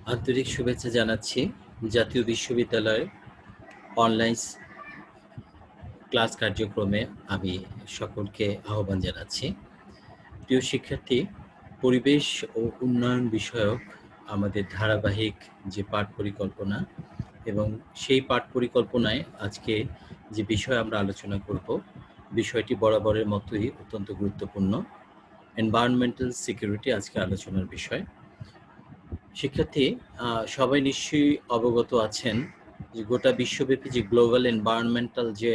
আন্তরিক শুভেচ্ছা জানাচ্ছি জাতীয় বিশ্ববিদ্যালয়ের অনলাইন ক্লাস কার্যক্রমে আমি সকলকে আহ্বান জানাচ্ছি। প্রিয় শিক্ষার্থী, পরিবেশ ও উন্নয়ন বিষয়ক আমাদের ধারাবাহিক যে পাঠ পরিকল্পনা এবং সেই পাঠ পরিকল্পনায় আজকে যে বিষয় আমরা আলোচনা করব, বিষয়টি বরাবরের মতোই অত্যন্ত গুরুত্বপূর্ণ। এনভায়রনমেন্টাল সিকিউরিটি আজকে আলোচনার বিষয়। শিক্ষার্থী, সবাই নিশ্চয়ই অবগত আছেন যে গোটা বিশ্বব্যাপী যে গ্লোবাল এনভায়রনমেন্টাল যে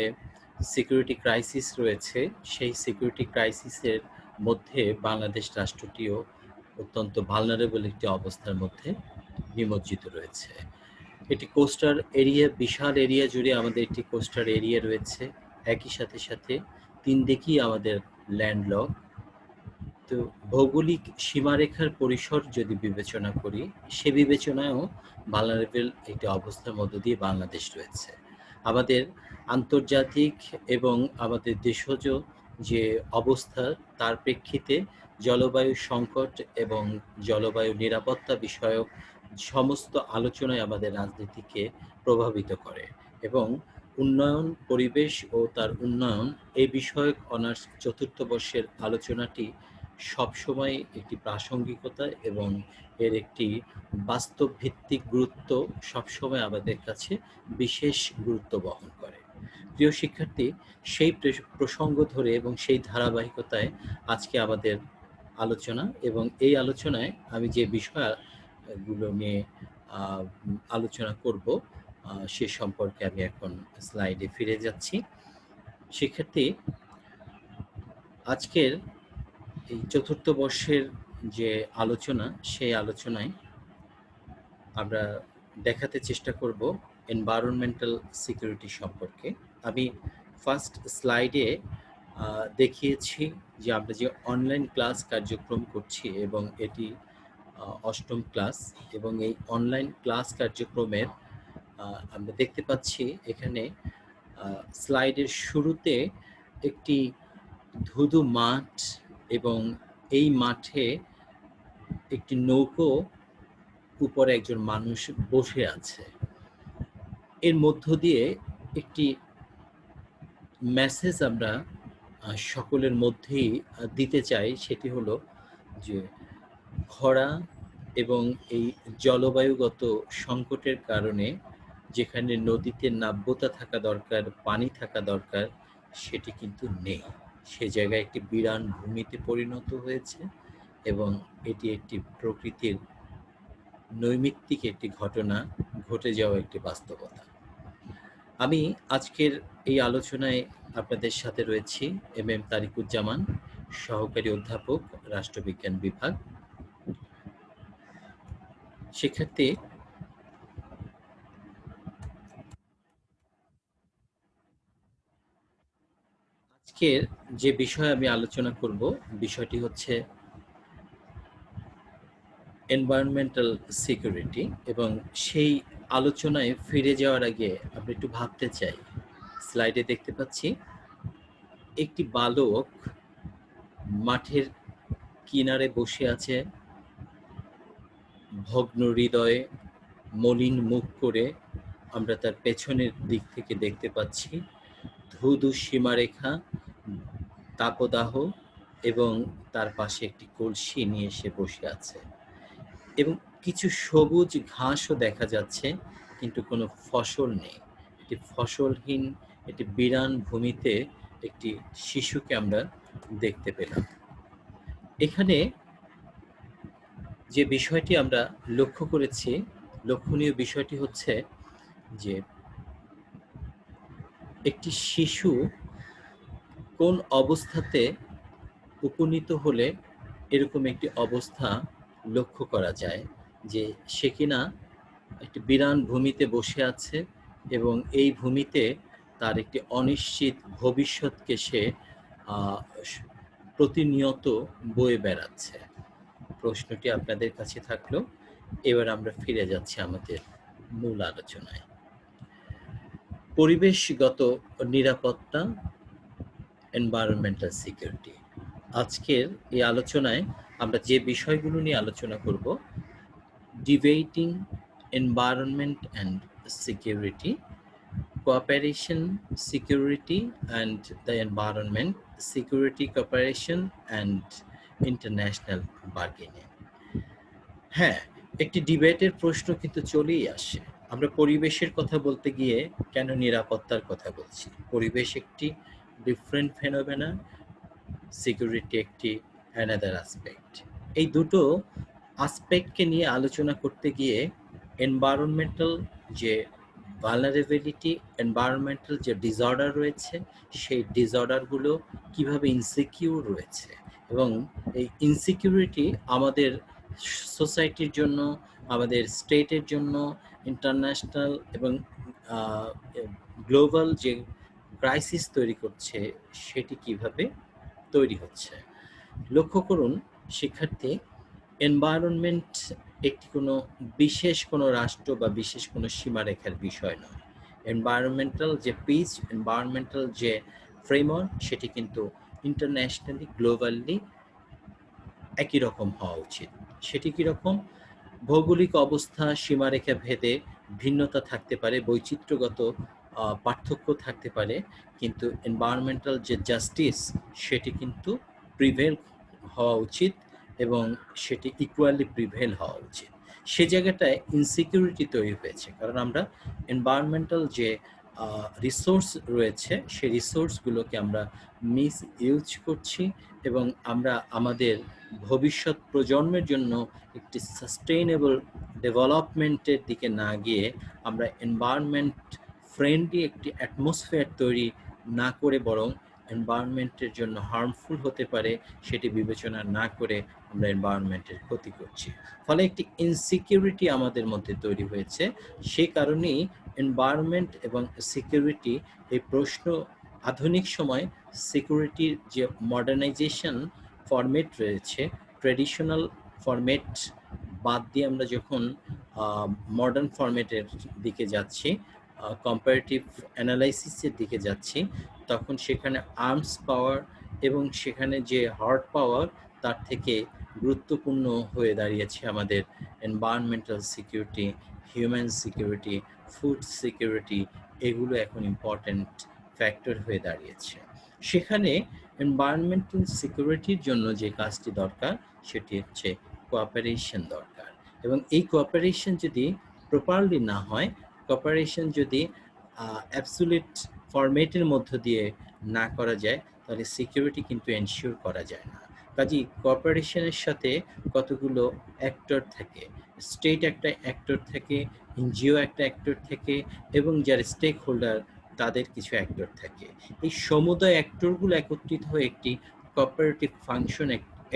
সিকিউরিটি ক্রাইসিস রয়েছে, সেই সিকিউরিটি ক্রাইসিসের মধ্যে বাংলাদেশ রাষ্ট্রটিও অত্যন্ত ভালনারেবল একটি অবস্থার মধ্যে নিমজ্জিত রয়েছে। একটি কোস্টাল এরিয়া, বিশাল এরিয়া জুড়ে আমাদের একটি কোস্টাল এরিয়া রয়েছে। একই সাথে সাথে তিন দিকেই আমাদের ল্যান্ডলক। তো ভৌগোলিক সীমারেখার পরিসর যদি বিবেচনা করি, সে বিবেচনায়ও ভালনারেবল একটি অবস্থার মধ্য দিয়ে বাংলাদেশ রয়েছে। আমাদের আন্তর্জাতিক এবং আমাদের দেশজ যে অবস্থা, তার প্রেক্ষিতে জলবায়ু সংকট এবং জলবায়ু নিরাপত্তা বিষয়ক সমস্ত আলোচনায় আমাদের রাজনীতিকে প্রভাবিত করে এবং উন্নয়ন, পরিবেশ ও তার উন্নয়ন এই বিষয়ক অনার্স চতুর্থ বর্ষের আলোচনাটি সবসময় একটি প্রাসঙ্গিকতা এবং এর একটি বাস্তব ভিত্তিক গুরুত্ব সবসময় আমাদের কাছে বিশেষ গুরুত্ব বহন করে। প্রিয় শিক্ষার্থী, সেই প্রসঙ্গ ধরে এবং সেই ধারাবাহিকতায় আজকে আমাদের আলোচনা, এবং এই আলোচনায় আমি যে বিষয়গুলো নিয়ে আলোচনা করব সে সম্পর্কে আমি এখন স্লাইডে ফিরে যাচ্ছি। শিক্ষার্থী, আজকের এই চতুর্থ বর্ষের যে আলোচনা, সেই আলোচনায় আমরা দেখাতে চেষ্টা করব এনভায়রনমেন্টাল সিকিউরিটি সম্পর্কে। আমি ফার্স্ট স্লাইডে দেখিয়েছি যে আমরা যে অনলাইন ক্লাস কার্যক্রম করছি এবং এটি অষ্টম ক্লাস, এবং এই অনলাইন ক্লাস কার্যক্রমের আমরা দেখতে পাচ্ছি এখানে স্লাইডের শুরুতে একটি ধুধু মাঠ, এবং এই মাঠে একটি নৌকো উপরে একজন মানুষ বসে আছে। এর মধ্য দিয়ে একটি মেসেজ আমরা সকলের মধ্যেই দিতে চাই, সেটি হলো যে খরা এবং এই জলবায়ুগত সংকটের কারণে যেখানে নদীতে নাব্যতা থাকা দরকার, পানি থাকা দরকার, সেটি কিন্তু নেই। সে জায়গায় একটি বিরান ভূমিতে পরিণত হয়েছে এবং এটি একটি প্রকৃতির নৈমিত্তিক একটি ঘটনা, ঘটে যাওয়া একটি বাস্তবতা। আমি আজকের এই আলোচনায় আপনাদের সাথে রয়েছি এম তারিকুজ্জামান, সহকারী অধ্যাপক, রাষ্ট্রবিজ্ঞান বিভাগ। শিক্ষার্থী, আজকের যে বিষয় আমি আলোচনা করব, বিষয়টি হচ্ছে এনভায়রনমেন্টাল সিকিউরিটি, এবং সেই আলোচনায় ফিরে যাওয়ার আগে আমরা একটু ভাবতে চাই। স্লাইডে দেখতে পাচ্ছি একটি বালক মাঠের কিনারে বসে আছে, ভগ্ন হৃদয়ে, মলিন মুখ করে। আমরা তার পেছনের দিক থেকে দেখতে পাচ্ছি ধূধু সীমারেখা, তাপদাহ, এবং তার পাশে একটি কলসি নিয়ে সে বসে আছে, এবং কিছু সবুজ ঘাসও দেখা যাচ্ছে, কিন্তু কোনো ফসল নেই। একটি ফসলহীন, একটি বিরান ভূমিতে একটি শিশুকে আমরা দেখতে পেলাম। এখানে যে বিষয়টি আমরা লক্ষ্য করেছি, লক্ষণীয় বিষয়টি হচ্ছে যে একটি শিশু কোন অবস্থাতে উপনীত হলে এরকম একটি অবস্থা লক্ষ্য করা যায় যে সে কিনা একটি বিরান ভূমিতে বসে আছে এবং এই ভূমিতে তার একটি অনিশ্চিত ভবিষ্যৎকে সে প্রতিনিয়ত বয়ে বেড়াচ্ছে। প্রশ্নটি আপনাদের কাছে থাকলো। এবার আমরা ফিরে যাচ্ছি আমাদের মূল আলোচনায়। পরিবেশগত নিরাপত্তা, এনভায়রনমেন্টাল সিকিউরিটি। আজকের এই আলোচনায় আমরা যে বিষয়গুলো নিয়ে আলোচনা করব, debating environment and security, cooperation, security and the environment, security, cooperation and international bargaining. হ্যাঁ, একটি ডিবেটের প্রশ্ন কিন্তু চলেই আসে। আমরা পরিবেশের কথা বলতে গিয়ে কেন নিরাপত্তার কথা বলছি? পরিবেশ একটি ডিফারেন্ট ফেনোমেনা, সিকিউরিটি একটি অ্যানাদার অ্যাসপেক্ট। এই দুটো অ্যাসপেক্টকে নিয়ে আলোচনা করতে গিয়ে এনভায়রনমেন্টাল যে ভালনারেবিলিটি, এনভায়রনমেন্টাল যে ডিসঅর্ডার রয়েছে, সেই ডিসঅর্ডারগুলো কিভাবে ইনসিকিউর রয়েছে এবং এই ইনসিকিউরিটি আমাদের সোসাইটির জন্য, আমাদের স্টেটের জন্য, ইন্টারন্যাশনাল এবং গ্লোবাল যে ক্রাইসিস তৈরি করছে, সেটি কিভাবে তৈরি হচ্ছে। লক্ষ্য করুন শিক্ষার্থী, এনভায়রনমেন্ট একটি কোনো বিশেষ কোনো রাষ্ট্র বা বিশেষ কোনো সীমারেখার বিষয় নয়। এনভায়রনমেন্টাল যে পিস, এনভায়রনমেন্টাল যে ফ্রেমওয়ার্ক, সেটি কিন্তু ইন্টারন্যাশনালি, গ্লোবালি একই রকম হওয়া উচিত। সেটি কীরকম? ভৌগোলিক অবস্থা, সীমারেখা ভেদে ভিন্নতা থাকতে পারে, বৈচিত্র্যগত পার্থক্য থাকতে পারে, কিন্তু এনভায়রনমেন্টাল যে জাস্টিস, সেটি কিন্তু প্রিভেল হওয়া উচিত এবং সেটি ইকুয়ালি প্রিভেল হওয়া উচিত। সে জায়গাটায় ইনসিকিউরিটি তৈরি হয়েছে, কারণ আমরা এনভায়রনমেন্টাল যে রিসোর্স রয়েছে, সেই রিসোর্সগুলোকে আমরা মিস ইউজ করছি এবং আমরা আমাদের ভবিষ্যৎ প্রজন্মের জন্য একটি সাস্টেইনেবল ডেভেলপমেন্টের দিকে না গিয়ে আমরা এনভায়রনমেন্ট ফ্রেন্ডলি একটি অ্যাটমসফিয়ার তৈরি না করে, বরং এনভায়রনমেন্টের জন্য হার্মফুল হতে পারে সেটি বিবেচনা না করে আমরা এনভায়রনমেন্টের ক্ষতি করছি। ফলে একটি ইনসিকিউরিটি আমাদের মধ্যে তৈরি হয়েছে। সেই কারণেই এনভায়রনমেন্ট এবং সিকিউরিটি এই প্রশ্ন আধুনিক সময় সিকিউরিটির যে মডার্নাইজেশন ফরম্যাট রয়েছে, ট্রেডিশনাল ফরম্যাট বাদ দিয়ে আমরা যখন মডার্ন ফরম্যাটের দিকে যাচ্ছি, কম্পারেটিভ অ্যানালাইসিসের দিকে যাচ্ছি, তখন সেখানে আর্মস পাওয়ার এবং সেখানে যে হার্ড পাওয়ার, তার থেকে গুরুত্বপূর্ণ হয়ে দাঁড়িয়েছে আমাদের environmental security, human security, food security. এগুলো এখন ইম্পর্ট্যান্ট ফ্যাক্টর হয়ে দাঁড়িয়েছে। সেখানে এনভায়রনমেন্টাল সিকিউরিটির জন্য যে কাজটি দরকার, সেটি হচ্ছে কোঅপারেশন দরকার। এবং এই কোঅপারেশন যদি প্রপারলি না হয়, কোঅপারেশন যদি অ্যাবসলিউট ফরম্যাটের মধ্য দিয়ে না করা যায়, তাহলে সিকিউরিটি কিন্তু এনশিওর করা যায় না। কাজেই কোঅপারেশনের সাথে কতগুলো অ্যাক্টর থাকে, স্টেট একটা অ্যাক্টর থাকে, এনজিও একটা অ্যাক্টর থাকে এবং যারা স্টেক হোল্ডার, তাদের কিছু অ্যাক্টর থাকে। এই সমুদায় অ্যাক্টরগুলো একত্রিত হয়ে একটি কোঅপারেটিভ ফাংশন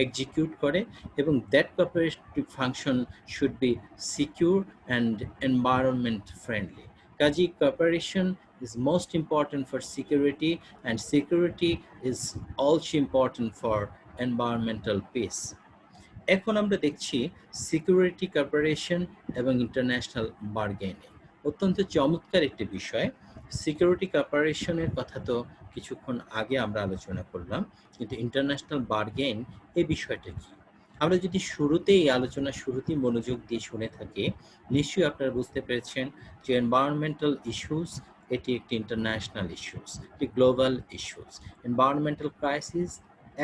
এক্সিকিউট করে এবং that cooperative function should be secure and environment friendly. কাজেই cooperation is most important for security, and security is also important for environmental peace. এখন আমরা দেখছি সিকিউরিটি, কোঅপারেশন এবং ইন্টারন্যাশনাল বার্গেনিং অত্যন্ত চমৎকার একটি বিষয়। সিকিউরিটি কোঅপারেশনের কথা তো কিছুক্ষণ আগে আমরা আলোচনা করলাম, কিন্তু ইন্টারন্যাশনাল বার্গেন এই বিষয়টা কি? আমরা যদি শুরুতেই মনোযোগ দিয়ে শুনে থাকি, নিশ্চয়ই আপনারা বুঝতে পেরেছেন যে এনভায়রনমেন্টাল ইস্যুস এটি একটি ইন্টারন্যাশনাল ইস্যুস, একটি গ্লোবাল ইস্যুস। এনভায়রনমেন্টাল ক্রাইসিস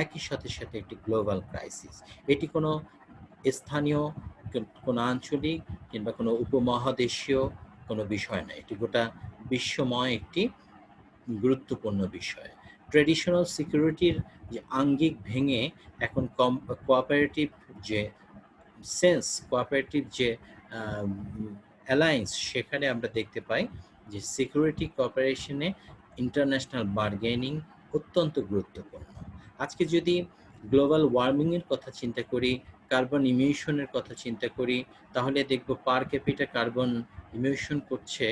একই সাথে সাথে একটি গ্লোবাল ক্রাইসিস। এটি কোনো স্থানীয়, কোনো আঞ্চলিক কিংবা কোনো উপমহাদেশীয় কোনো বিষয় নয়, এটি গোটা বিশ্বময় একটি গুরুত্বপূর্ণ বিষয়। ট্রেডিশনাল সিকিউরিটির যে আঙ্গিক ভেঙে এখন কোঅপারেটিভ যে সেন্স, কোঅপারেটিভ যে অ্যালায়েন্স, সেখানে আমরা দেখতে পাই যে সিকিউরিটি কোঅপারেশনে ইন্টারন্যাশনাল বার্গেনিং অত্যন্ত গুরুত্বপূর্ণ। আজকে যদি গ্লোবাল ওয়ার্মিংয়ের কথা চিন্তা করি, কার্বন ইমিশনের কথা চিন্তা করি, তাহলে দেখব পার ক্যাপিটা কার্বন ইমিশন করছে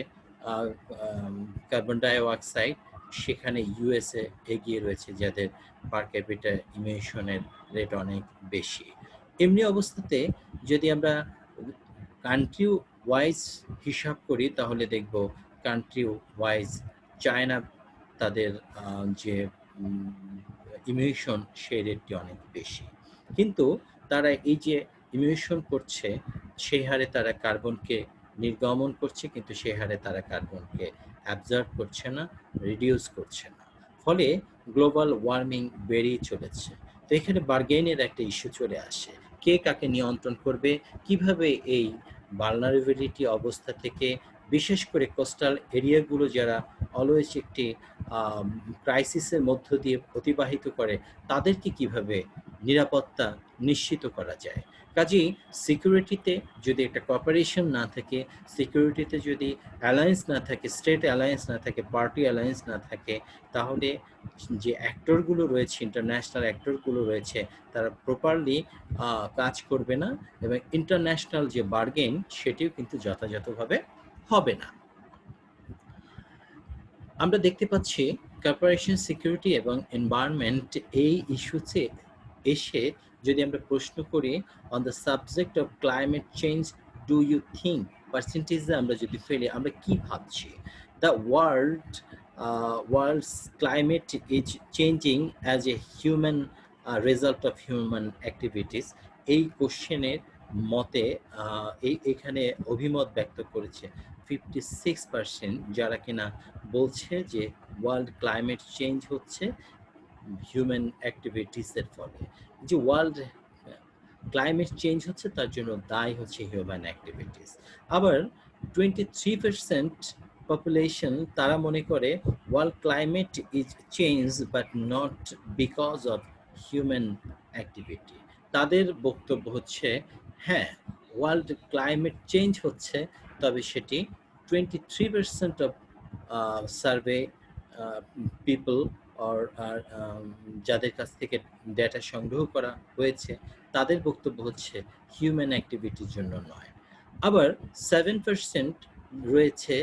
কার্বন ডাইঅক্সাইড, সেখানে ইউএসএ এগিয়ে রয়েছে, যাদের পার ক্যাপিটা ইমিশনের রেট অনেক বেশি। এমনি অবস্থাতে যদি আমরা কান্ট্রি ওয়াইজ হিসাব করি, তাহলে দেখব কান্ট্রি ওয়াইজ চায়না, তাদের যে ইমিশন, সেই রেটটি অনেক বেশি। কিন্তু তারা এই যে ইমিশন করছে, সেই হারে তারা কার্বনকে নির্গমন করছে, কিন্তু সেই হারে তারা কার্বনকে অ্যাবজর্ব করছে না, রিডিউস করছে না। ফলে গ্লোবাল ওয়ার্মিং বেড়েই চলেছে। তো এখানে বার্গেইনের একটা ইস্যু চলে আসে। কে কাকে নিয়ন্ত্রণ করবে? কিভাবে এই ভালনারেবিলিটি অবস্থা থেকে, বিশেষ করে কোস্টাল এরিয়াগুলো যারা অলওয়েজ একটি ক্রাইসিসের মধ্য দিয়ে অতিবাহিত করে, তাদেরকে কিভাবে নিরাপত্তা নিশ্চিত করা যায়? কাজেই সিকিউরিটিতে যদি একটা কোঅপারেশন না থাকে, সিকিউরিটিতে যদি অ্যালায়েন্স না থাকে, স্টেট অ্যালায়েন্স না থাকে, পার্টি অ্যালায়েন্স না থাকে, তাহলে যে অ্যাক্টরগুলো রয়েছে, ইন্টারন্যাশনাল অ্যাক্টরগুলো রয়েছে, তারা প্রপারলি কাজ করবে না, এবং ইন্টারন্যাশনাল যে বার্গেন সেটিও কিন্তু যথাযথভাবে হবে না। আমরা দেখতে পাচ্ছি কর্পোরেশন সিকিউরিটি এবং এনভায়রনমেন্ট এই ইস্যুতে এসে যদি আমরা প্রশ্ন করি on the subject of climate change, do you think, পার্সেন্টেজে আমরা যদি ফেলি, আমরা কি ভাবছি? The world's climate is changing as a human result of human activities. এই কোশ্চেনের মতে এখানে অভিমত ব্যক্ত করেছে 56%, যারা কিনা বলছে যে ওয়ার্ল্ড ক্লাইমেট চেঞ্জ হচ্ছে হিউম্যান অ্যাক্টিভিটিসের ফলে। যে ওয়ার্ল্ড ক্লাইমেট চেঞ্জ হচ্ছে, তার জন্য দায়ী হচ্ছে হিউম্যান অ্যাক্টিভিটিস। আবার 23% পপুলেশন তারা মনে করে world climate is change but not because of human activity. তাদের বক্তব্য হচ্ছে হ্যাঁ, ওয়ার্ল্ড ক্লাইমেট চেঞ্জ হচ্ছে, তবে সেটি 23% অফ সার্ভে পিপল অর যাদের কাছ থেকে ডেটা সংগ্রহ করা হয়েছে, তাদের বক্তব্য হচ্ছে হিউম্যান অ্যাক্টিভিটির জন্য নয়। আবার 7% রয়েছে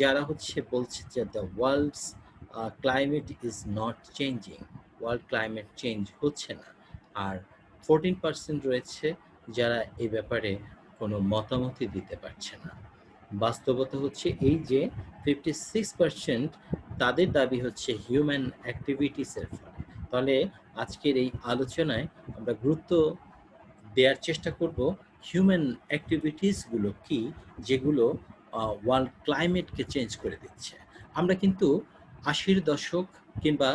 যারা হচ্ছে বলছে যে the world's climate is not changing, world climate change হচ্ছে না। আর 14% রয়েছে যারা এই ব্যাপারে কোনো মতামতই দিতে পারছে না। বাস্তবতা হচ্ছে এই যে 56% তাদের দাবি হচ্ছে হিউম্যান অ্যাক্টিভিটিসের ফলে। তাহলে আজকের এই আলোচনায় আমরা গুরুত্ব দেওয়ার চেষ্টা করব হিউম্যান অ্যাক্টিভিটিসগুলো কি, যেগুলো ওয়ার্ল্ড ক্লাইমেটকে চেঞ্জ করে দিচ্ছে। আমরা কিন্তু 80-র দশক কিংবা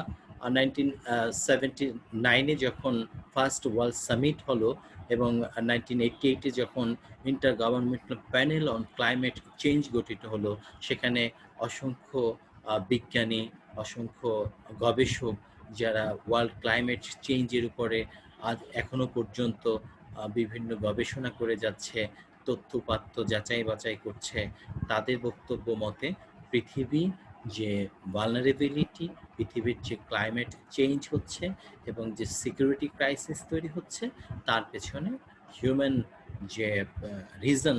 1979-এ যখন ফার্স্ট ওয়ার্ল্ড সামিট হলো, এবং 1988-এ যখন inter governmental panel on climate change গঠিত হলো, সেখানে অসংখ্য বিজ্ঞানী, অসংখ্য গবেষক যারা ওয়ার্ল্ড ক্লাইমেট চেঞ্জের উপরে আজ এখনো পর্যন্ত বিভিন্ন গবেষণা করে যাচ্ছে, তথ্যপাত্য যাচাই বাছাই করছে, তাদের বক্তব্য মতে পৃথিবী যে ভালনারেবিলিটি, পৃথিবীর যে ক্লাইমেট চেঞ্জ হচ্ছে এবং যে সিকিউরিটি ক্রাইসিস তৈরি হচ্ছে, তার পেছনে হিউম্যান যে রিজন,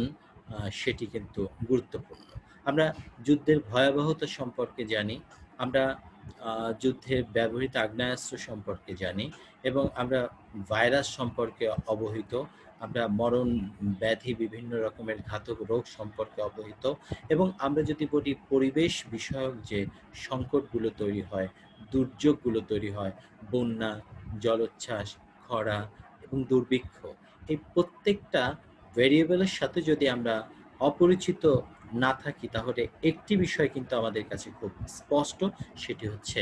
সেটি কিন্তু গুরুত্বপূর্ণ। আমরা যুদ্ধের ভয়াবহতা সম্পর্কে জানি, আমরা যুদ্ধে ব্যবহৃত আগ্নেয়াস্ত্র সম্পর্কে জানি, এবং আমরা ভাইরাস সম্পর্কে অবহিত, আমরা মরণ ব্যাধি, বিভিন্ন রকমের ঘাতক রোগ সম্পর্কে অবহিত, এবং আমরা যদি বলি পরিবেশ বিষয়ক যে সংকটগুলো তৈরি হয়, দুর্যোগগুলো তৈরি হয়, বন্যা, জলোচ্ছ্বাস, খরা এবং দুর্ভিক্ষ, এই প্রত্যেকটা ভেরিয়েবলের সাথে যদি আমরা অপরিচিত না থাকি, তাহলে একটি বিষয় কিন্তু আমাদের কাছে খুব স্পষ্ট, সেটি হচ্ছে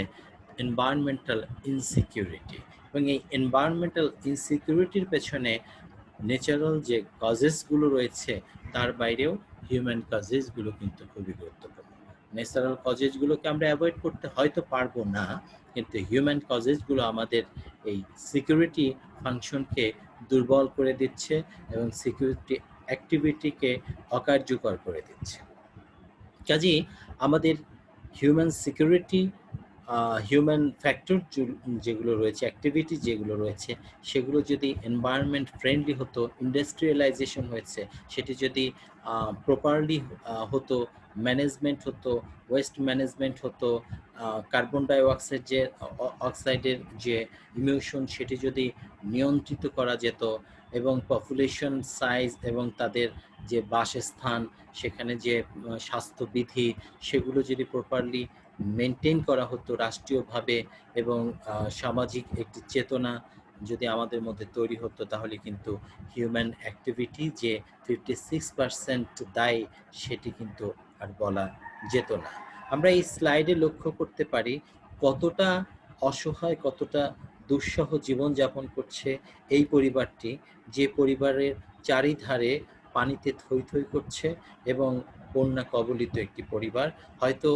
এনভায়রনমেন্টাল ইনসিকিউরিটি। এবং এই এনভায়রনমেন্টাল ইনসিকিউরিটির পেছনে ন্যাচারাল যে কজেসগুলো রয়েছে, তার বাইরেও হিউম্যান কজেসগুলো কিন্তু খুবই গুরুত্বপূর্ণ। ন্যাচারাল কজেসগুলোকে আমরা অ্যাভয়েড করতে হয়তো পারবো না, কিন্তু হিউম্যান কজেসগুলো আমাদের এই সিকিউরিটি ফাংশনকে দুর্বল করে দিচ্ছে এবং সিকিউরিটি অ্যাক্টিভিটিকে অকার্যকর করে দিচ্ছে। কাজেই আমাদের হিউম্যান সিকিউরিটি, হিউম্যান ফ্যাক্টর যেগুলো রয়েছে, অ্যাক্টিভিটি যেগুলো রয়েছে, সেগুলো যদি এনভায়রনমেন্ট ফ্রেন্ডলি হতো, ইন্ডাস্ট্রিয়ালাইজেশন হয়েছে, সেটি যদি প্রপারলি হতো, ম্যানেজমেন্ট হতো, ওয়েস্ট ম্যানেজমেন্ট হতো, কার্বন ডাইঅক্সাইড যে অক্সাইডের যে ইমিশন, সেটি যদি নিয়ন্ত্রিত করা যেত, এবং পপুলেশন সাইজ এবং তাদের যে বাসস্থান, সেখানে যে স্বাস্থ্যবিধি, সেগুলো যদি প্রপারলি মেনটেন করা হতো রাষ্ট্রীয়ভাবে, এবং সামাজিক একটি চেতনা যদি আমাদের মধ্যে তৈরি হতো, তাহলে কিন্তু হিউম্যান অ্যাক্টিভিটি যে 56% দায়ী, সেটি কিন্তু আর বলা যেত না। আমরা এই স্লাইডে লক্ষ্য করতে পারি কতটা অসহায়, কতটা দুঃসহ জীবনযাপন করছে এই পরিবারটি, যে পরিবারের চারিধারে পানিতে থই থই করছে এবং বন্যা কবলিত একটি পরিবার। হয়তো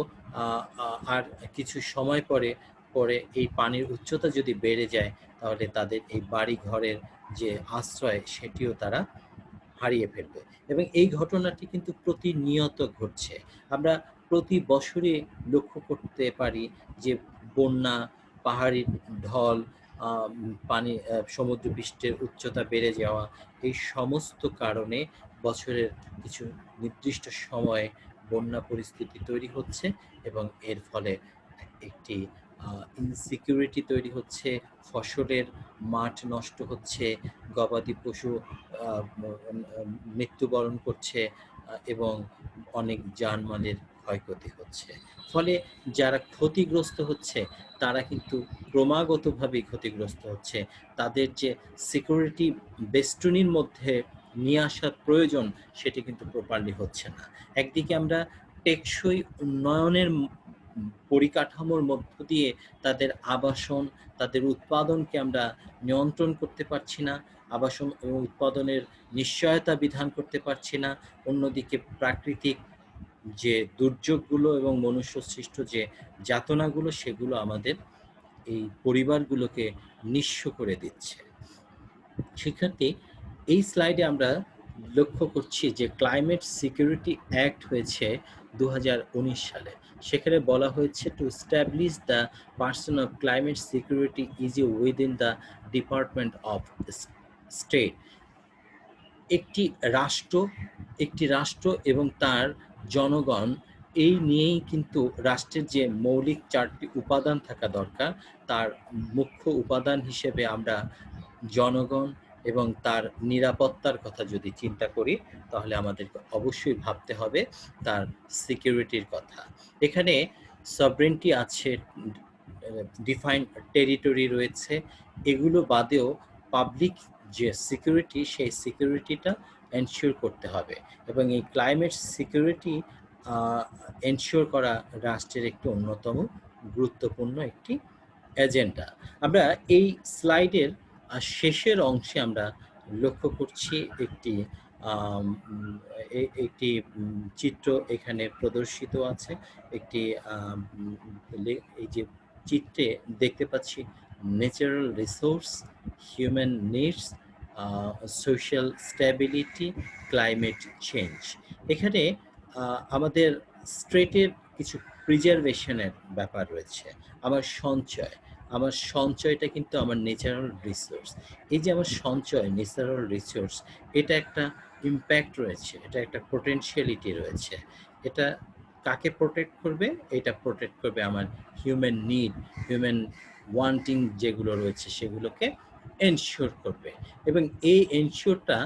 আর কিছু সময় পরে পরে এই পানির উচ্চতা যদি বেড়ে যায়, তাহলে তাদের এই বাড়ি ঘরের যে আশ্রয়, সেটিও তারা হারিয়ে ফেলবে। এবং এই ঘটনাটি কিন্তু প্রতিনিয়ত ঘটছে। আমরা প্রতি বছরে লক্ষ্য করতে পারি যে বন্যা, পাহাড়ি ঢল, পানি, সমুদ্রপৃষ্ঠের উচ্চতা বেড়ে যাওয়া, এই সমস্ত কারণে বছরের কিছু নির্দিষ্ট সময়ে বন্যা পরিস্থিতি তৈরি হচ্ছে এবং এর ফলে একটি ইনসিকিউরিটি তৈরি হচ্ছে, ফসলের মাঠ নষ্ট হচ্ছে, গবাদি পশু মৃত্যুবরণ করছে এবং অনেক জানমালের ক্ষয়ক্ষতি হচ্ছে। ফলে যারা ক্ষতিগ্রস্ত হচ্ছে, তারা কিন্তু ক্রমাগতভাবেই ক্ষতিগ্রস্ত হচ্ছে। তাদের যে সিকিউরিটি বেষ্টনীর মধ্যে নিয়ে আসার প্রয়োজন, সেটি কিন্তু প্রপারলি হচ্ছে না। একদিকে আমরা টেকসই উন্নয়নের পরিকাঠামোর মধ্য দিয়ে তাদের আবাসন, তাদের উৎপাদনকে আমরা নিয়ন্ত্রণ করতে পারছি না, আবাসন ও উৎপাদনের নিশ্চয়তা বিধান করতে পারছি না। অন্যদিকে প্রাকৃতিক যে দুর্যোগগুলো এবং মনুষ্য সৃষ্ট যে যাতনাগুলো, সেগুলো আমাদের এই পরিবারগুলোকে নিঃস্ব করে দিচ্ছে। শিক্ষার্থী, এই স্লাইডে আমরা লক্ষ্য করছি যে ক্লাইমেট সিকিউরিটি অ্যাক্ট হয়েছে 2019 সালে। সেখানে বলা হয়েছে to establish the person of climate security is within the department of state. একটি রাষ্ট্র এবং তার জনগণ, এই নিয়েই কিন্তু রাষ্ট্রের যে মৌলিক 4টি উপাদান থাকা দরকার, তার মুখ্য উপাদান হিসেবে আমরা জনগণ এবং তার নিরাপত্তার কথা যদি চিন্তা করি, তাহলে আমাদেরকে অবশ্যই ভাবতে হবে তার সিকিউরিটির কথা। এখানে সভরেন্টি আছে, ডিফাইন্ড টেরিটরি রয়েছে। এগুলো বাদেও পাবলিক যে সিকিউরিটি, সেই সিকিউরিটিটা এনশিওর করতে হবে এবং এই ক্লাইমেট সিকিউরিটি এনশিওর করা রাষ্ট্রের একটি অন্যতম গুরুত্বপূর্ণ একটি এজেন্ডা। আমরা এই স্লাইডের শেষের অংশে আমরা লক্ষ্য করছি একটি চিত্র এখানে প্রদর্শিত আছে। একটি এই যে চিত্রে দেখতে পাচ্ছি natural resource, human needs, social stability, climate change. এখানে আমাদের স্ট্রেটের কিছু প্রিজার্ভেশনের ব্যাপার রয়েছে। আমার সঞ্চয়টা কিন্তু আমার ন্যাচারাল রিসোর্স। এই যে আমার সঞ্চয়, ন্যাচারাল রিসোর্স, এটা একটা ইম্প্যাক্ট রয়েছে, এটা একটা পোটেনশিয়ালিটি রয়েছে। এটা কাকে প্রোটেক্ট করবে? এটা প্রোটেক্ট করবে আমার হিউম্যান নিড, হিউম্যান ওয়ান্টিং যেগুলো রয়েছে, সেগুলোকে এনশিওর করবে এবং এই এনশিওরটা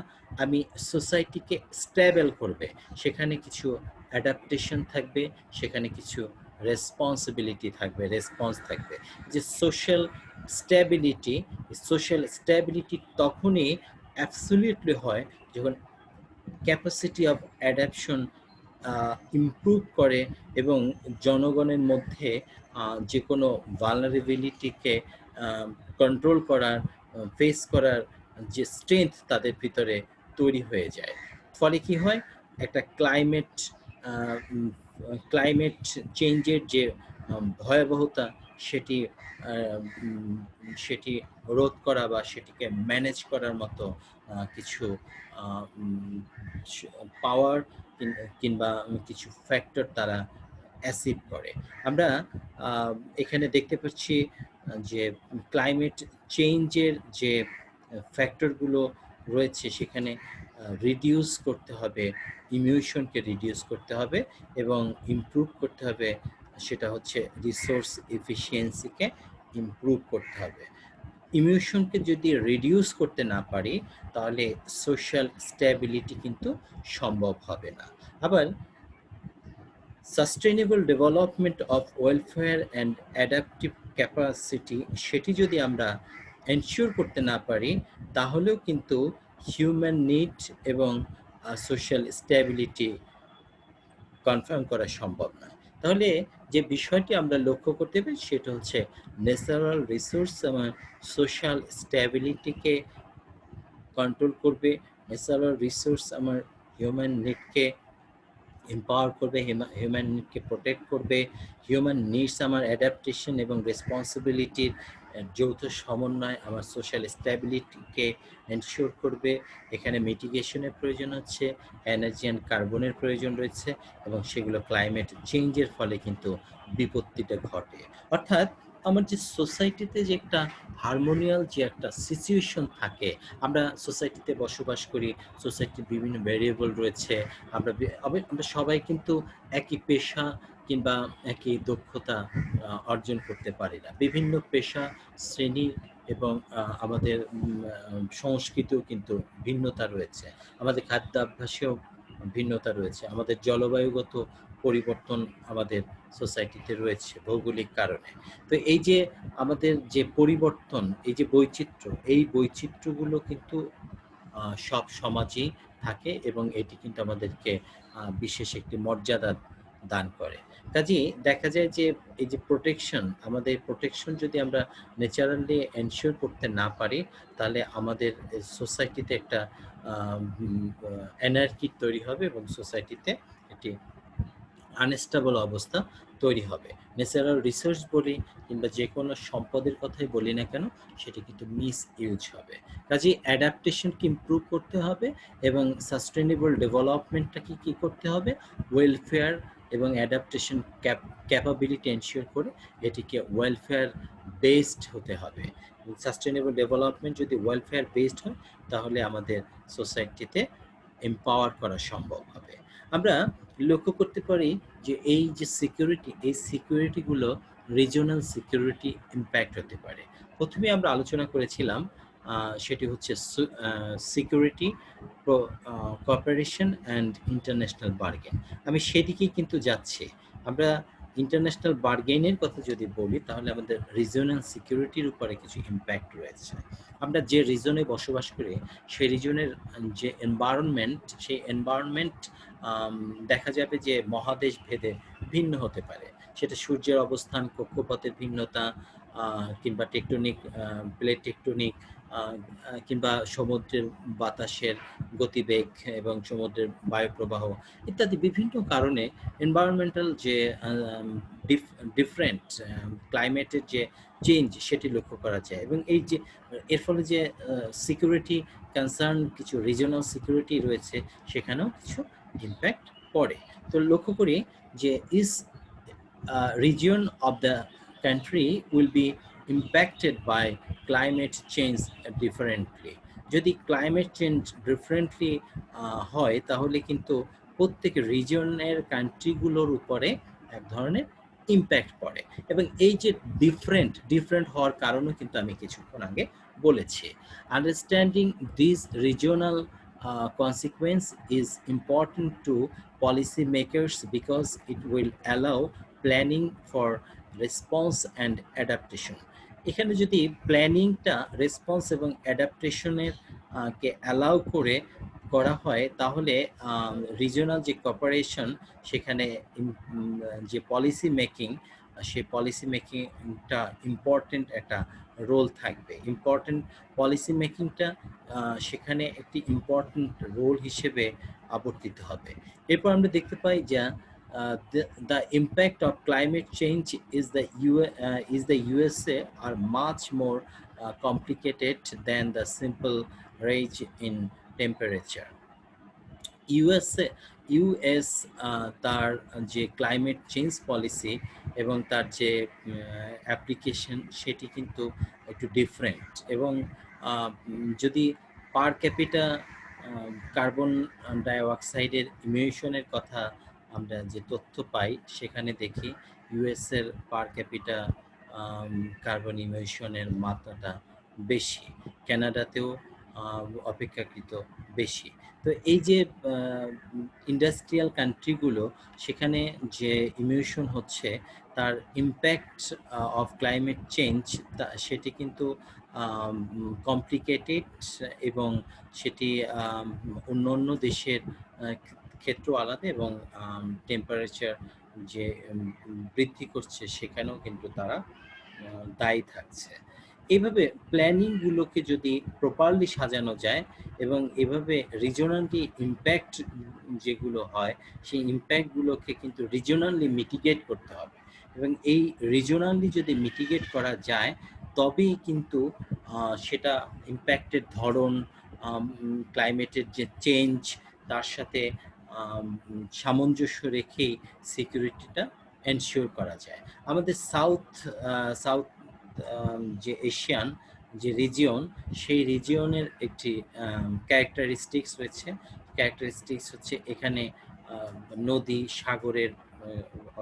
আমি সোসাইটিকে স্টেবল করবে। সেখানে কিছু অ্যাডাপ্টেশন থাকবে, সেখানে কিছু রেসপন্সিবিলিটি থাকবে, রেসপন্স থাকবে। যে সোশ্যাল স্ট্যাবিলিটি তখনই অ্যাবসলিউটলি হয় যখন ক্যাপাসিটি অফ অ্যাডাপশন ইমপ্রুভ করে এবং জনগণের মধ্যে যে কোনো ভালনারেবিলিটিকে কন্ট্রোল করার, ফেস করার যে স্ট্রেংথ তাদের ভিতরে তৈরি হয়ে যায়। ফলে কি হয়? একটা ক্লাইমেট চেঞ্জের যে ভয়াবহতা, সেটি রোধ করা বা সেটিকে ম্যানেজ করার মতো কিছু পাওয়ার কিংবা কিছু ফ্যাক্টর তারা অ্যাসিভ করে। আমরা এখানে দেখতে পাচ্ছি যে ক্লাইমেট চেঞ্জের যে ফ্যাক্টরগুলো রয়েছে, সেখানে রিডিউস করতে হবে, ইমিউশনকে রিডিউস করতে হবে এবং ইমপ্রুভ করতে হবে, সেটা হচ্ছে রিসোর্স এফিসিয়েন্সিকে ইমপ্রুভ করতে হবে। ইমিউশনকে যদি রিডিউস করতে না পারি, তাহলে সোশ্যাল স্ট্যাবিলিটি কিন্তু সম্ভব হবে না। আবার sustainable development of welfare and adaptive capacity, সেটি যদি আমরা এনশিওর করতে না পারি, তাহলেও কিন্তু হিউম্যান নিড এবং সোশ্যাল স্ট্যাবিলিটি কনফার্ম করা সম্ভব নয়। তাহলে যে বিষয়টি আমরা লক্ষ্য করতে পারি সেটা হচ্ছে ন্যাচারাল রিসোর্স এবং সোশ্যাল স্ট্যাবিলিটিকে কন্ট্রোল করবে। ন্যাচারাল রিসোর্স আমার হিউম্যান নিডকে এম্পাওয়ার করবে, হিউম্যান নিডকে প্রোটেক্ট করবে। হিউম্যান নিডস আমার অ্যাডাপ্টেশন এবং রেসপন্সিবিলিটির যৌথ সমন্বয় আমার সোশ্যাল স্ট্যাবিলিটিকে এনশিওর করবে। এখানে মিটিগেশনের প্রয়োজন হচ্ছে, এনার্জি অ্যান্ড কার্বনের প্রয়োজন রয়েছে, এবং সেগুলো ক্লাইমেট চেঞ্জের ফলে কিন্তু বিপত্তিটা ঘটে। অর্থাৎ আমার যে সোসাইটিতে যে একটা হারমোনিয়াল যে একটা সিচুয়েশন থাকে, আমরা সোসাইটিতে বসবাস করি, সোসাইটির বিভিন্ন ভ্যারিয়েবল রয়েছে, আমরা সবাই কিন্তু একই পেশা কিংবা একই দক্ষতা অর্জন করতে পারি না। বিভিন্ন পেশা, শ্রেণী এবং আমাদের সংস্কৃতিও কিন্তু ভিন্নতা রয়েছে। আমাদের খাদ্যাভ্যাসেও ভিন্নতা রয়েছে। আমাদের জলবায়ুগত পরিবর্তন আমাদের সোসাইটিতে রয়েছে ভৌগোলিক কারণে। তো এই যে আমাদের যে পরিবর্তন, এই যে বৈচিত্র্য, এই বৈচিত্র্যগুলো কিন্তু সব সমাজেই থাকে, এবং এটি কিন্তু আমাদেরকে বিশেষ একটি মর্যাদা দান করে। কাজেই দেখা যায় যে এই যে প্রোটেকশন, আমাদের প্রোটেকশন যদি আমরা ন্যাচারালি এনশিওর করতে না পারি, তাহলে আমাদের সোসাইটিতে একটা অ্যানার্কি তৈরি হবে এবং সোসাইটিতে একটি আনস্টেবল অবস্থা তৈরি হবে। ন্যাচারাল রিসোর্স বলি কিংবা যে কোনো সম্পদের কথাই বলি না কেন, সেটি কিন্তু মিস ইউজ হবে। কাজেই অ্যাডাপ্টেশনকে ইমপ্রুভ করতে হবে এবং সাস্টেনেবল ডেভেলপমেন্টটাকে কী করতে হবে, ওয়েলফেয়ার এবং অ্যাডাপ্টেশন ক্যাপাবিলিটি এনশিওর করে এটিকে ওয়েলফেয়ার বেসড হতে হবে। সাস্টেনেবল ডেভেলপমেন্ট যদি ওয়েলফেয়ার বেসড হয়, তাহলে আমাদের সোসাইটিতে এম্পাওয়ার করা সম্ভব হবে। আমরা লক্ষ্য করতে পারি যে এই যে সিকিউরিটি, এই সিকিউরিটিগুলো রিজিওনাল সিকিউরিটি ইম্প্যাক্ট হতে পারে। প্রথমে আমরা আলোচনা করেছিলাম সেটি হচ্ছে security, cooperation and international bargain. আমি সেদিকেই কিন্তু যাচ্ছি। আমরা ইন্টারন্যাশনাল বার্গেনের কথা যদি বলি, তাহলে আমাদের রিজিওনাল সিকিউরিটির উপরে কিছু ইম্প্যাক্ট রয়েছে। আমরা যে রিজনে বসবাস করি, সেই রিজনের যে এনভায়রনমেন্ট, সেই এনভায়রনমেন্ট দেখা যাবে যে মহাদেশ ভেদে ভিন্ন হতে পারে। সেটা সূর্যের অবস্থান, কক্ষপথের ভিন্নতা, কিংবা টেকটনিক প্লেট টেকটনিক, কিংবা সমুদ্রের বাতাসের গতিবেগ এবং সমুদ্রের বায়ুপ্রবাহ ইত্যাদি বিভিন্ন কারণে এনভায়রনমেন্টাল যে ডিফারেন্ট ক্লাইমেটের যে চেঞ্জ, সেটি লক্ষ্য করা যায়। এবং এই যে এর ফলে যে সিকিউরিটি কনসার্ন কিছু রিজিওনাল সিকিউরিটি রয়েছে, সেখানেও কিছু ইম্প্যাক্ট পড়ে। তো লক্ষ্য করি যে region of the country will be impacted by climate change differently. যদি ক্লাইমেট চেঞ্জ ডিফারেন্টলি হয়, তাহলে কিন্তু প্রত্যেক রিজিয়নের কান্ট্রিগুলোর উপরে এক ধরনের ইম্প্যাক্ট পড়ে। এবং এই যে ডিফারেন্ট হওয়ার কারণও কিন্তু আমি কিছুক্ষণ আগে বলেছি। Understanding this regional consequence is important to policy makers because it will allow planning for response and adaptation. এখানে যদি প্ল্যানিংটা রেসপন্স এবং অ্যাডাপ্টেশনের কে অ্যালাউ করা হয়, তাহলে রিজিওনাল যে কোঅপারেশন, সেখানে যে পলিসি মেকিং, সেই পলিসি মেকিংটা ইম্পর্টেন্ট একটা রোল থাকবে। ইম্পর্টেন্ট পলিসি মেকিংটা সেখানে একটি ইম্পর্টেন্ট রোল হিসেবে আবর্তিত হবে। এরপর আমরা দেখতে পাই যে the impact of climate change is the USA are much more complicated than the simple rise in temperature. US তার যে ক্লাইমেট চেঞ্জ পলিসি এবং তার যে অ্যাপ্লিকেশন, সেটি কিন্তু একটু ডিফারেন্ট। এবং যদি পার ক্যাপিটা কার্বন ডাইঅক্সাইডের ইমিশনের কথা আমরা যে তথ্য পাই, সেখানে দেখি ইউএসের পার ক্যাপিটা কার্বন ইমিশনের মাত্রাটা বেশি, কানাডাতেও অপেক্ষাকৃত বেশি। তো এই যে ইন্ডাস্ট্রিয়াল কান্ট্রিগুলো, সেখানে যে ইমিশন হচ্ছে, তার ইম্প্যাক্ট অফ ক্লাইমেট চেঞ্জ সেটি কিন্তু কমপ্লিকেটেড এবং সেটি অন্য দেশের ক্ষেত্র আলাদা এবং টেম্পারেচার যে বৃদ্ধি করছে সেখানেও কিন্তু তারা দায়ী থাকছে। এইভাবে প্ল্যানিংগুলোকে যদি প্রপারলি সাজানো যায় এবং এভাবে রিজিওনালি ইমপ্যাক্ট যেগুলো হয় সেই ইমপ্যাক্টগুলোকে কিন্তু রিজিওনালি মিটিগেট করতে হবে এবং এই রিজিওনালি যদি মিটিগেট করা যায় তবেই কিন্তু সেটা ইমপ্যাক্টের ধরন, ক্লাইমেটের যে চেঞ্জ তার সাথে সামঞ্জস্য রেখেই সিকিউরিটিটা এনশিওর করা যায়। আমাদের সাউথ যে এশিয়ান যে রিজিয়ন, সেই রিজিয়নের একটি ক্যারেক্টারিস্টিক্স রয়েছে। ক্যারেক্টারিস্টিক্স হচ্ছে এখানে নদী সাগরের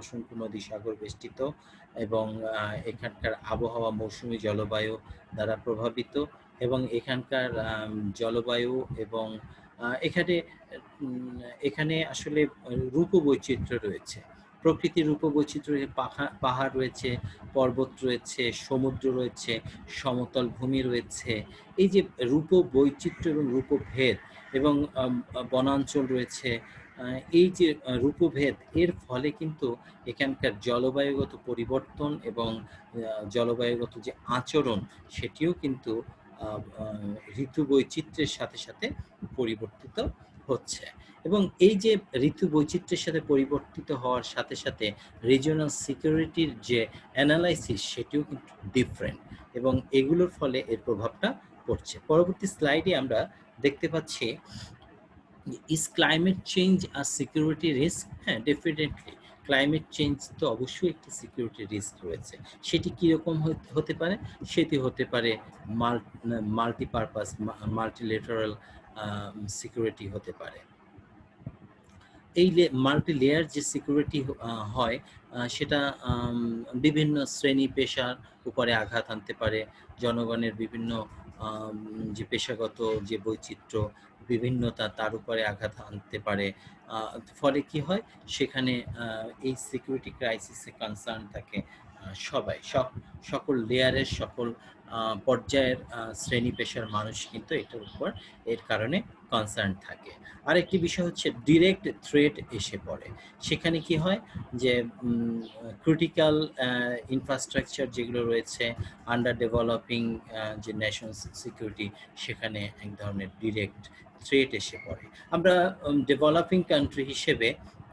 অসংখ্য নদী সাগর বেষ্টিত এবং এখানকার আবহাওয়া মৌসুমী জলবায়ু দ্বারা প্রভাবিত এবং এখানকার জলবায়ু এবং এখানে এখানে আসলে রূপবৈচিত্র্য রয়েছে। প্রকৃতির রূপবৈচিত্র্য, পাহাড় রয়েছে, পর্বত রয়েছে, সমুদ্র রয়েছে, সমতল ভূমি রয়েছে। এই যে রূপবৈচিত্র্য এবং রূপভেদ এবং বনাঞ্চল রয়েছে, এই যে রূপভেদ এর ফলে কিন্তু এখানকার জলবায়ুগত পরিবর্তন এবং জলবায়ুগত যে আচরণ সেটিও কিন্তু ঋতু বৈচিত্র্যের সাথে সাথে পরিবর্তিত হচ্ছে এবং এই যে ঋতু বৈচিত্র্যের সাথে পরিবর্তিত হওয়ার সাথে সাথে রিজিওনাল সিকিউরিটির যে অ্যানালাইসিস সেটিও কিন্তু ডিফারেন্ট এবং এগুলোর ফলে এর প্রভাবটা পড়ছে। পরবর্তী স্লাইডে আমরা দেখতে পাচ্ছি, ইজ ক্লাইমেট চেঞ্জ আর সিকিউরিটি রিস্ক? হ্যাঁ, ডেফিনেটলি ক্লাইমেট চেঞ্জ তো অবশ্যই একটি সিকিউরিটি রিস্ক রয়েছে। সেটি কীরকম হতে পারে? সেটি হতে পারে মাল্টিপারপাস, মাল্টিলেটারাল সিকিউরিটি হতে পারে। এই মাল্টি লেয়ার যে সিকিউরিটি হয় সেটা বিভিন্ন শ্রেণী পেশার উপরে আঘাত আনতে পারে। জনগণের বিভিন্ন যে পেশাগত যে বৈচিত্র্য, বিভিন্নতা তার উপরে আঘাত আনতে পারে। ফলে কি হয়, সেখানে এই সিকিউরিটি ক্রাইসিসে কনসার্ন থাকে সবাই, সকল লেয়ারের সকল পর্যায়ের শ্রেণী পেশার মানুষ কিন্তু এটার উপর এর কারণে কনসার্ন থাকে। আরেকটি বিষয় হচ্ছে ডিরেক্ট থ্রেট এসে পড়ে। সেখানে কি হয় যে ক্রিটিক্যাল ইনফ্রাস্ট্রাকচার যেগুলো রয়েছে, আন্ডার ডেভেলপিং যে ন্যাশনাল সিকিউরিটি, সেখানে এক ধরনের ডিরেক্ট থ্রেট এসে পড়ে। আমরা ডেভেলপিং কান্ট্রি হিসেবে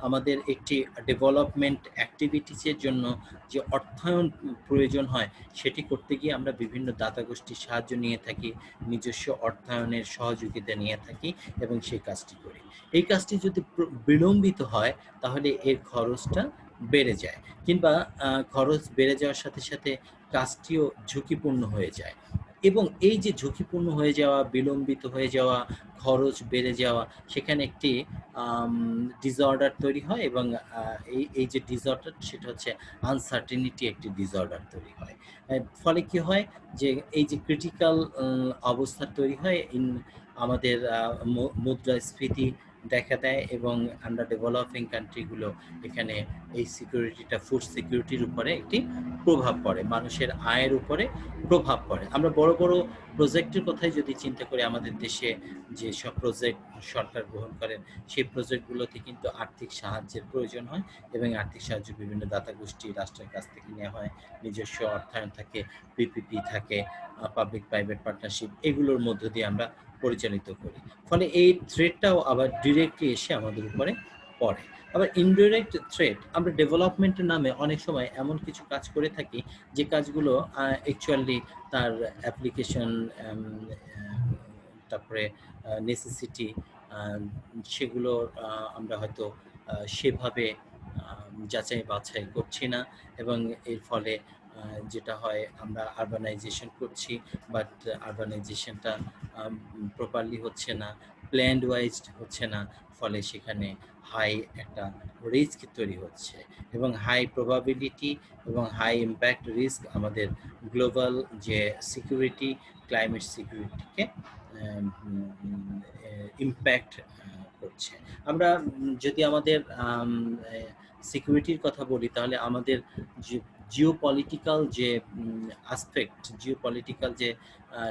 আমাদের একটি ডেভেলপমেন্ট অ্যাক্টিভিটিসের জন্য যে অর্থায়ন প্রয়োজন হয় সেটি করতে গিয়ে আমরা বিভিন্ন দাতা গোষ্ঠীর সাহায্য নিয়ে থাকি, নিজস্ব অর্থায়নের সহযোগিতা নিয়ে থাকি এবং সেই কাজটি করি। এই কাজটি যদি বিলম্বিত হয় তাহলে এর খরচটা বেড়ে যায় কিংবা খরচ বেড়ে যাওয়ার সাথে সাথে কাজটিও ঝুঁকিপূর্ণ হয়ে যায় এবং এই যে ঝুঁকিপূর্ণ হয়ে যাওয়া, বিলম্বিত হয়ে যাওয়া, খরচ বেড়ে যাওয়া, সেখানে একটি ডিসঅর্ডার তৈরি হয় এবং এই যে ডিসঅর্ডার সেটা হচ্ছে আনসার্টেনিটি, একটি ডিসঅর্ডার তৈরি হয়। ফলে কি হয় যে এই যে ক্রিটিক্যাল অবস্থা তৈরি হয়, আমাদের মুদ্রাস্ফীতি দেখা দেয় এবং আন্ডার ডেভেলপিং কান্ট্রিগুলো এখানে এই সিকিউরিটিটা, ফুড সিকিউরিটির উপরে একটি প্রভাব পড়ে, মানুষের আয়ের উপরে প্রভাব পড়ে। আমরা বড় বড় প্রজেক্টের কথাই যদি চিন্তা করি, আমাদের দেশে যে সব প্রজেক্ট সরকার গ্রহণ করেন সেই প্রজেক্টগুলোতে কিন্তু আর্থিক সাহায্যের প্রয়োজন হয় এবং আর্থিক সাহায্য বিভিন্ন দাতা গোষ্ঠী, রাষ্ট্রের কাছ থেকে নেওয়া হয়, নিজস্ব অর্থায়ন থাকে, পিপিপি থাকে, পাবলিক প্রাইভেট পার্টনারশিপ, এগুলোর মধ্য দিয়ে আমরা পরিচালিত করি। ফলে এই থ্রেটটাও আবার ডিরেক্টলি এসে আমাদের উপরে পড়ে। আবার ইনডিরেক্ট থ্রেট, আমরা ডেভেলপমেন্টের নামে অনেক সময় এমন কিছু কাজ করে থাকি যে কাজগুলো অ্যাকচুয়ালি তার অ্যাপ্লিকেশন, তারপরে নেসেসিটি, সেগুলো আমরা হয়তো সেভাবে যাচাই বাছাই করছি না এবং এর ফলে যেটা হয়, আমরা আরবানাইজেশন করছি বাট আরবানাইজেশনটা প্রপারলি হচ্ছে না, প্ল্যান্ড ওয়াইজড হচ্ছে না, ফলে সেখানে হাই একটা রিস্ক তৈরি হচ্ছে এবং হাই প্রবাবিলিটি এবং হাই ইম্প্যাক্ট রিস্ক আমাদের গ্লোবাল যে সিকিউরিটি, ক্লাইমেট সিকিউরিটিকে ইম্প্যাক্ট করছে। আমরা যদি আমাদের সিকিউরিটির কথা বলি তাহলে আমাদের যে জিওপলিটিক্যাল যে আসপেক্ট, জিওপলিটিক্যাল যে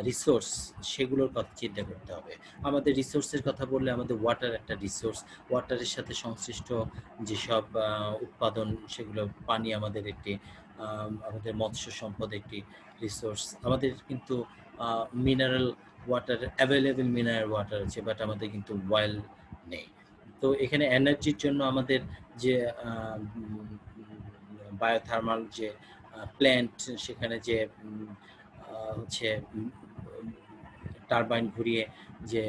রিসোর্স, সেগুলোর কথা চিন্তা করতে হবে। আমাদের রিসোর্সের কথা বললে আমাদের ওয়াটার একটা রিসোর্স। ওয়াটারের সাথে সংশ্লিষ্ট যেসব উৎপাদন, সেগুলো পানি আমাদের একটি, আমাদের মৎস্য সম্পদ একটি রিসোর্স। আমাদের কিন্তু mineral water, available mineral water আছে, বাট আমাদের কিন্তু ওয়েল নেই। তো এখানে এনার্জির জন্য আমাদের যে বায়োথার্মাল যে প্ল্যান্ট, সেখানে যে হচ্ছে টারবাইন ঘুরিয়ে যে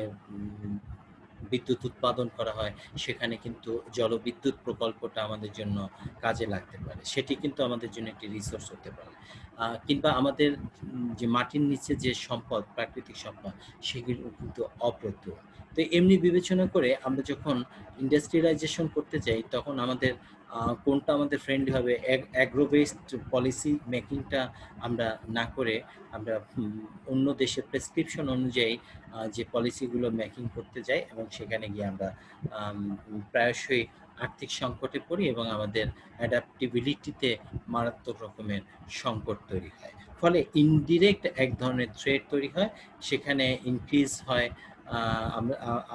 বিদ্যুৎ উৎপাদন করা হয়, সেখানে কিন্তু জলবিদ্যুৎ প্রকল্পটা আমাদের জন্য কাজে লাগতে পারে। সেটি কিন্তু আমাদের জন্য একটি রিসোর্স হতে পারে। কিংবা আমাদের যে মাটির নিচে যে সম্পদ, প্রাকৃতিক সম্পদ, সেগুলো কিন্তু অপ্রতুল। তো এমনি বিবেচনা করে আমরা যখন ইন্ডাস্ট্রিয়ালাইজেশন করতে যাই, তখন আমাদের কোনটা আমাদের ফ্রেন্ডলি হবে, অ্যাগ্রো বেসড পলিসি মেকিংটা আমরা না করে আমরা অন্য দেশের প্রেসক্রিপশন অনুযায়ী যে পলিসিগুলো মেকিং করতে যাই, এবং সেখানে গিয়ে আমরা প্রায়শই আর্থিক সংকটে পড়ি এবং আমাদের অ্যাডাপ্টিবিলিটিতে মারাত্মক রকমের সংকট তৈরি হয়। ফলে ইনডিরেক্ট এক ধরনের থ্রেট তৈরি হয়, সেখানে ইনক্রিজ হয়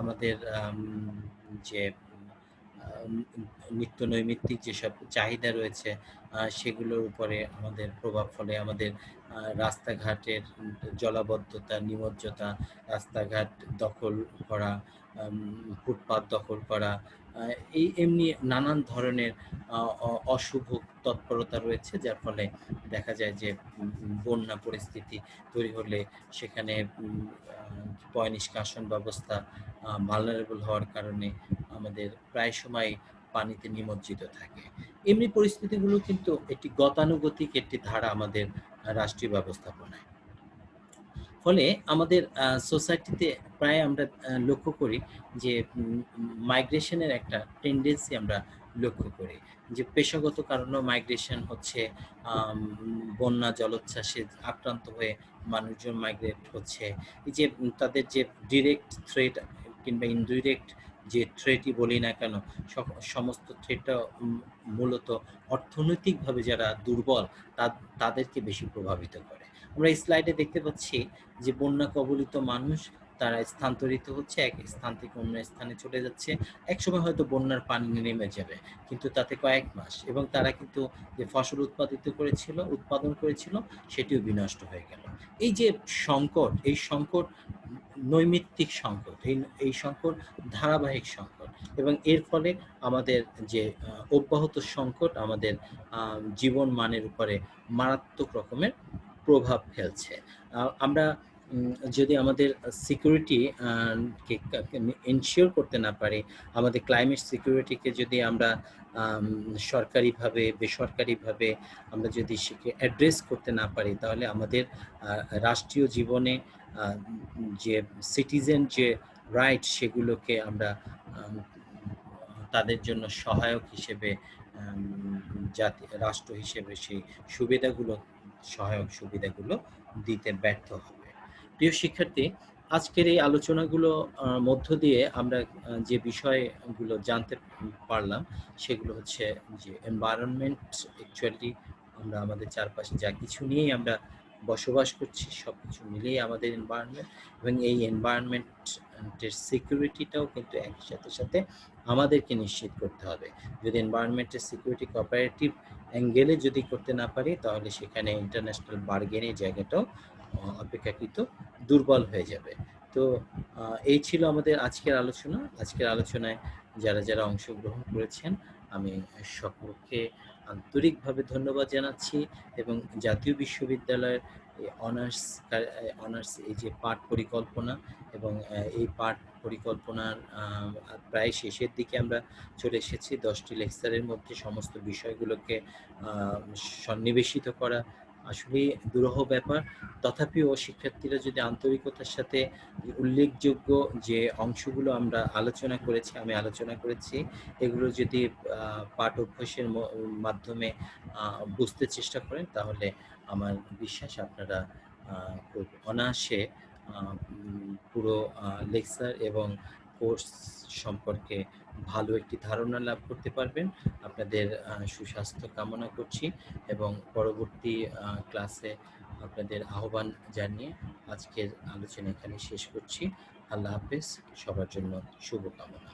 আমাদের যে নিত্য নৈমিত্তিক যেসব চাহিদা রয়েছে, সেগুলোর উপরে আমাদের প্রভাব ফলে আমাদের রাস্তাঘাটের জলাবদ্ধতা, নিমজ্জতা, রাস্তাঘাট দখল করা, ফুটপাত দখল করা, এই এমনি নানান ধরনের অশুভ তৎপরতা রয়েছে, যার ফলে দেখা যায় যে বন্যা পরিস্থিতি তৈরি হলে সেখানে পয় নিষ্কাশন ব্যবস্থা ভালনারেবল হওয়ার কারণে আমাদের প্রায় সময় পানিতে নিমজ্জিত থাকে। এমনি পরিস্থিতিগুলো কিন্তু একটি গতানুগতিক একটি ধারা আমাদের রাষ্ট্রীয় ব্যবস্থাপনায়। ফলে আমাদের সোসাইটিতে প্রায় আমরা লক্ষ্য করি যে মাইগ্রেশনের একটা টেন্ডেন্সি আমরা লক্ষ্য করি, যে পেশাগত কারণেও মাইগ্রেশন হচ্ছে। বন্যা জলোচ্ছ্বাসে আক্রান্ত হয়ে মানুষজন মাইগ্রেট হচ্ছে। এই যে তাদের যে ডিরেক্ট থ্রেট কিংবা ইনডিরেক্ট যে থ্রেটই বলি না কেন, সমস্ত থ্রেটটা মূলত অর্থনৈতিকভাবে যারা দুর্বল তাদেরকে বেশি প্রভাবিত করে। আমরা এই স্লাইডে দেখতে পাচ্ছি যে বন্যা কবলিত মানুষ তারা স্থানান্তরিত হচ্ছে, এক স্থান থেকে অন্য স্থানে চলে যাচ্ছে। একসময় হয়তো বন্যার পানি নেমে যাবে, কিন্তু তাতে কয়েক মাস, এবং তারা কিন্তু যে ফসল উৎপাদন করেছিল সেটিও বিনষ্ট হয়ে গেল। এই যে সংকট, এই সংকট নৈমিত্তিক সংকট, এই সংকট ধারাবাহিক সংকট, এবং এর ফলে আমাদের যে অব্যাহত সংকট আমাদের জীবন মানের উপরে মারাত্মক রকমের প্রভাব ফেলছে। আমরা যদি আমাদের সিকিউরিটি কে এনশিওর করতে না পারি, আমাদের ক্লাইমেট সিকিউরিটিকে যদি আমরা সরকারিভাবে বেসরকারিভাবে আমরা যদি সেকে অ্যাড্রেস করতে না পারি, তাহলে আমাদের রাষ্ট্রীয় জীবনে যে সিটিজেন যে রাইট, সেগুলোকে আমরা তাদের জন্য সহায়ক হিসেবে রাষ্ট্র হিসেবে সেই সহায়ক সুবিধাগুলো দিতে ব্যর্থ হবে। প্রিয় শিক্ষার্থী, আজকের এই আলোচনাগুলো মধ্য দিয়ে আমরা যে বিষয়গুলো জানতে পারলাম, সেগুলো হচ্ছে যে এনভায়রনমেন্ট অ্যাকচুয়ালি আমরা আমাদের চারপাশে যা কিছু নিয়েই আমরা বসবাস করছি, সব কিছু মিলিয়ে আমাদের এনভায়রনমেন্ট, এবং এই এনভায়রনমেন্টের সিকিউরিটিটাও কিন্তু একই সাথে সাথে আমাদেরকে নিশ্চিত করতে হবে। যদি এনভায়রনমেন্টের সিকিউরিটি কোঅপারেটিভ অ্যাঙ্গেলে যদি করতে না পারি, তাহলে সেখানে ইন্টারন্যাশনাল বার্গেনের জায়গাটাও অপেক্ষাকৃত দুর্বল হয়ে যাবে। তো এই ছিল আমাদের আজকের আলোচনা। আজকের আলোচনায় যারা যারা অংশগ্রহণ করেছেন, আমি সকলকে আন্তরিকভাবে ধন্যবাদ জানাচ্ছি, এবং জাতীয় বিশ্ববিদ্যালয়ের অনার্স এই যে পাঠ পরিকল্পনা, এবং এই পাঠ পরিকল্পনার প্রায় শেষের দিকে আমরা চলে এসেছি। 10টি লেকচারের মধ্যে সমস্ত বিষয়গুলোকে সন্নিবেশিত করা আসলেই দুরূহ ব্যাপার। তথাপিও শিক্ষার্থীরা যদি আন্তরিকতার সাথে উল্লেখযোগ্য যে অংশগুলো আমরা আমি আলোচনা করেছি, এগুলো যদি পাঠ অভ্যাসের মাধ্যমে বুঝতে চেষ্টা করেন, তাহলে আমার বিশ্বাস আপনারা খুব অনায়াসে পুরো লেকচার এবং কোর্স সম্পর্কে ভালো একটি ধারণা লাভ করতে পারবেন। আপনাদের সুস্বাস্থ্য কামনা করছি এবং পরবর্তী ক্লাসে আপনাদের আহ্বান জানিয়ে আজকের আলোচনা এখানে শেষ করছি। আল্লাহ হাফেজ। সবার জন্য শুভকামনা।